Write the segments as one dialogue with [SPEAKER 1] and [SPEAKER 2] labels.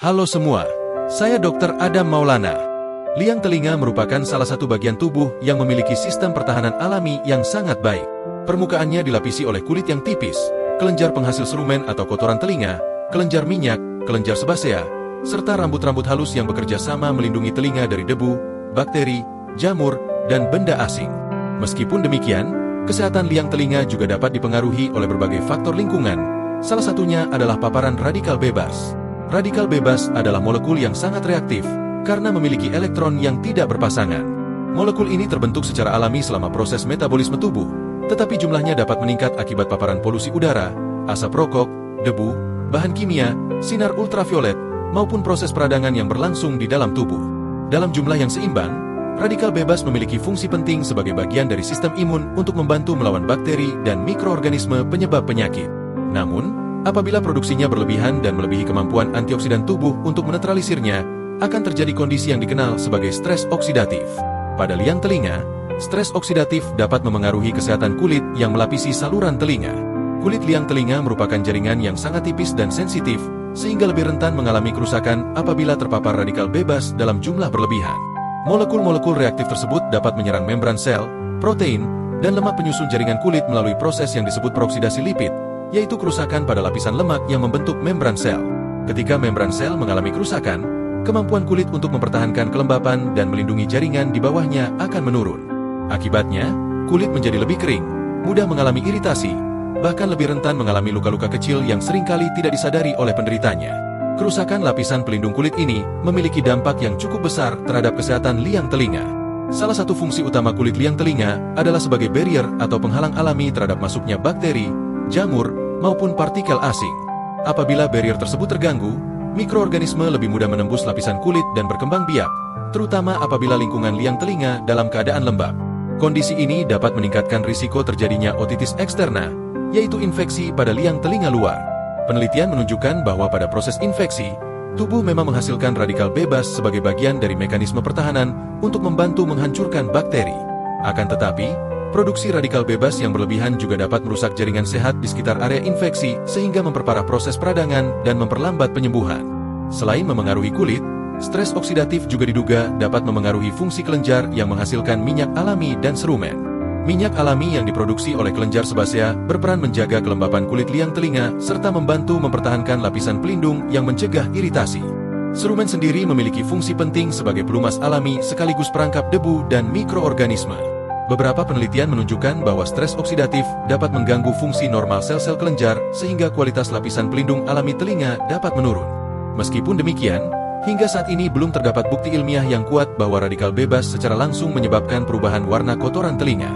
[SPEAKER 1] Halo semua, saya Dr. Adam Maulana. Liang telinga merupakan salah satu bagian tubuh yang memiliki sistem pertahanan alami yang sangat baik. Permukaannya dilapisi oleh kulit yang tipis, kelenjar penghasil serumen atau kotoran telinga, kelenjar minyak, kelenjar sebasea, serta rambut-rambut halus yang bekerja sama melindungi telinga dari debu, bakteri, jamur, dan benda asing. Meskipun demikian, kesehatan liang telinga juga dapat dipengaruhi oleh berbagai faktor lingkungan. Salah satunya adalah paparan radikal bebas. Radikal bebas adalah molekul yang sangat reaktif karena memiliki elektron yang tidak berpasangan. Molekul ini terbentuk secara alami selama proses metabolisme tubuh, tetapi jumlahnya dapat meningkat akibat paparan polusi udara, asap rokok, debu, bahan kimia, sinar ultraviolet, maupun proses peradangan yang berlangsung di dalam tubuh. Dalam jumlah yang seimbang, radikal bebas memiliki fungsi penting sebagai bagian dari sistem imun untuk membantu melawan bakteri dan mikroorganisme penyebab penyakit. Namun, apabila produksinya berlebihan dan melebihi kemampuan antioksidan tubuh untuk menetralisirnya, akan terjadi kondisi yang dikenal sebagai stres oksidatif. Pada liang telinga, stres oksidatif dapat memengaruhi kesehatan kulit yang melapisi saluran telinga. Kulit liang telinga merupakan jaringan yang sangat tipis dan sensitif, sehingga lebih rentan mengalami kerusakan apabila terpapar radikal bebas dalam jumlah berlebihan. Molekul-molekul reaktif tersebut dapat menyerang membran sel, protein, dan lemak penyusun jaringan kulit melalui proses yang disebut peroksidasi lipid, yaitu kerusakan pada lapisan lemak yang membentuk membran sel. Ketika membran sel mengalami kerusakan, kemampuan kulit untuk mempertahankan kelembapan dan melindungi jaringan di bawahnya akan menurun. Akibatnya, kulit menjadi lebih kering, mudah mengalami iritasi, bahkan lebih rentan mengalami luka-luka kecil yang seringkali tidak disadari oleh penderitanya. Kerusakan lapisan pelindung kulit ini memiliki dampak yang cukup besar terhadap kesehatan liang telinga. Salah satu fungsi utama kulit liang telinga adalah sebagai barrier atau penghalang alami terhadap masuknya bakteri, jamur, maupun partikel asing. Apabila barrier tersebut terganggu, mikroorganisme lebih mudah menembus lapisan kulit dan berkembang biak, terutama apabila lingkungan liang telinga dalam keadaan lembab. Kondisi ini dapat meningkatkan risiko terjadinya otitis eksterna, yaitu infeksi pada liang telinga luar. Penelitian menunjukkan bahwa pada proses infeksi, tubuh memang menghasilkan radikal bebas sebagai bagian dari mekanisme pertahanan untuk membantu menghancurkan bakteri. Akan tetapi, produksi radikal bebas yang berlebihan juga dapat merusak jaringan sehat di sekitar area infeksi sehingga memperparah proses peradangan dan memperlambat penyembuhan. Selain memengaruhi kulit, stres oksidatif juga diduga dapat memengaruhi fungsi kelenjar yang menghasilkan minyak alami dan serumen. Minyak alami yang diproduksi oleh kelenjar sebasea berperan menjaga kelembapan kulit liang telinga serta membantu mempertahankan lapisan pelindung yang mencegah iritasi. Serumen sendiri memiliki fungsi penting sebagai pelumas alami sekaligus perangkap debu dan mikroorganisme. Beberapa penelitian menunjukkan bahwa stres oksidatif dapat mengganggu fungsi normal sel-sel kelenjar sehingga kualitas lapisan pelindung alami telinga dapat menurun. Meskipun demikian, hingga saat ini belum terdapat bukti ilmiah yang kuat bahwa radikal bebas secara langsung menyebabkan perubahan warna kotoran telinga.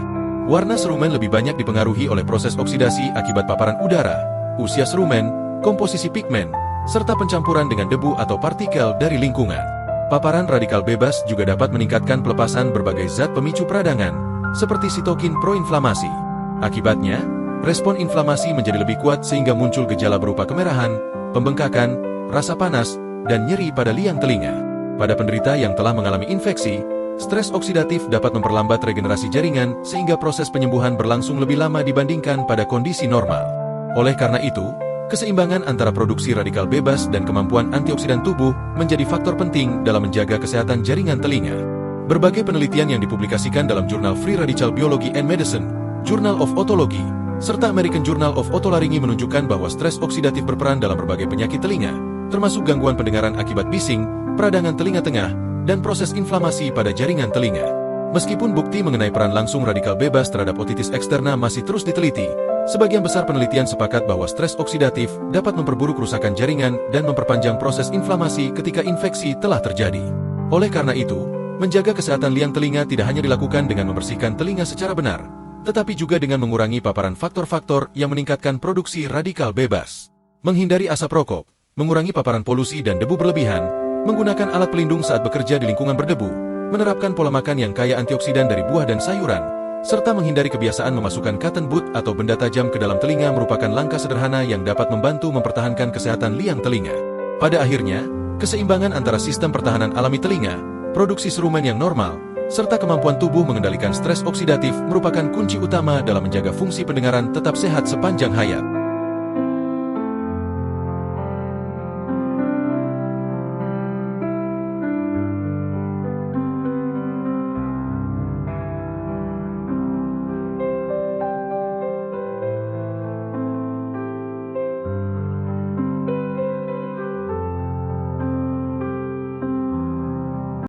[SPEAKER 1] Warna serumen lebih banyak dipengaruhi oleh proses oksidasi akibat paparan udara, usia serumen, komposisi pigmen, serta pencampuran dengan debu atau partikel dari lingkungan. Paparan radikal bebas juga dapat meningkatkan pelepasan berbagai zat pemicu peradangan, seperti sitokin proinflamasi. Akibatnya, respon inflamasi menjadi lebih kuat sehingga muncul gejala berupa kemerahan, pembengkakan, rasa panas, dan nyeri pada liang telinga. Pada penderita yang telah mengalami infeksi, stres oksidatif dapat memperlambat regenerasi jaringan sehingga proses penyembuhan berlangsung lebih lama dibandingkan pada kondisi normal. Oleh karena itu, keseimbangan antara produksi radikal bebas dan kemampuan antioksidan tubuh menjadi faktor penting dalam menjaga kesehatan jaringan telinga. Berbagai penelitian yang dipublikasikan dalam jurnal Free Radical Biology and Medicine, Journal of Otology, serta American Journal of Otolaryngology menunjukkan bahwa stres oksidatif berperan dalam berbagai penyakit telinga, termasuk gangguan pendengaran akibat bising, peradangan telinga tengah, dan proses inflamasi pada jaringan telinga. Meskipun bukti mengenai peran langsung radikal bebas terhadap otitis eksterna masih terus diteliti, sebagian besar penelitian sepakat bahwa stres oksidatif dapat memperburuk kerusakan jaringan dan memperpanjang proses inflamasi ketika infeksi telah terjadi. Oleh karena itu, menjaga kesehatan liang telinga tidak hanya dilakukan dengan membersihkan telinga secara benar, tetapi juga dengan mengurangi paparan faktor-faktor yang meningkatkan produksi radikal bebas. Menghindari asap rokok, mengurangi paparan polusi dan debu berlebihan, menggunakan alat pelindung saat bekerja di lingkungan berdebu, menerapkan pola makan yang kaya antioksidan dari buah dan sayuran, serta menghindari kebiasaan memasukkan cotton bud atau benda tajam ke dalam telinga merupakan langkah sederhana yang dapat membantu mempertahankan kesehatan liang telinga. Pada akhirnya, keseimbangan antara sistem pertahanan alami telinga, produksi serumen yang normal, serta kemampuan tubuh mengendalikan stres oksidatif merupakan kunci utama dalam menjaga fungsi pendengaran tetap sehat sepanjang hayat.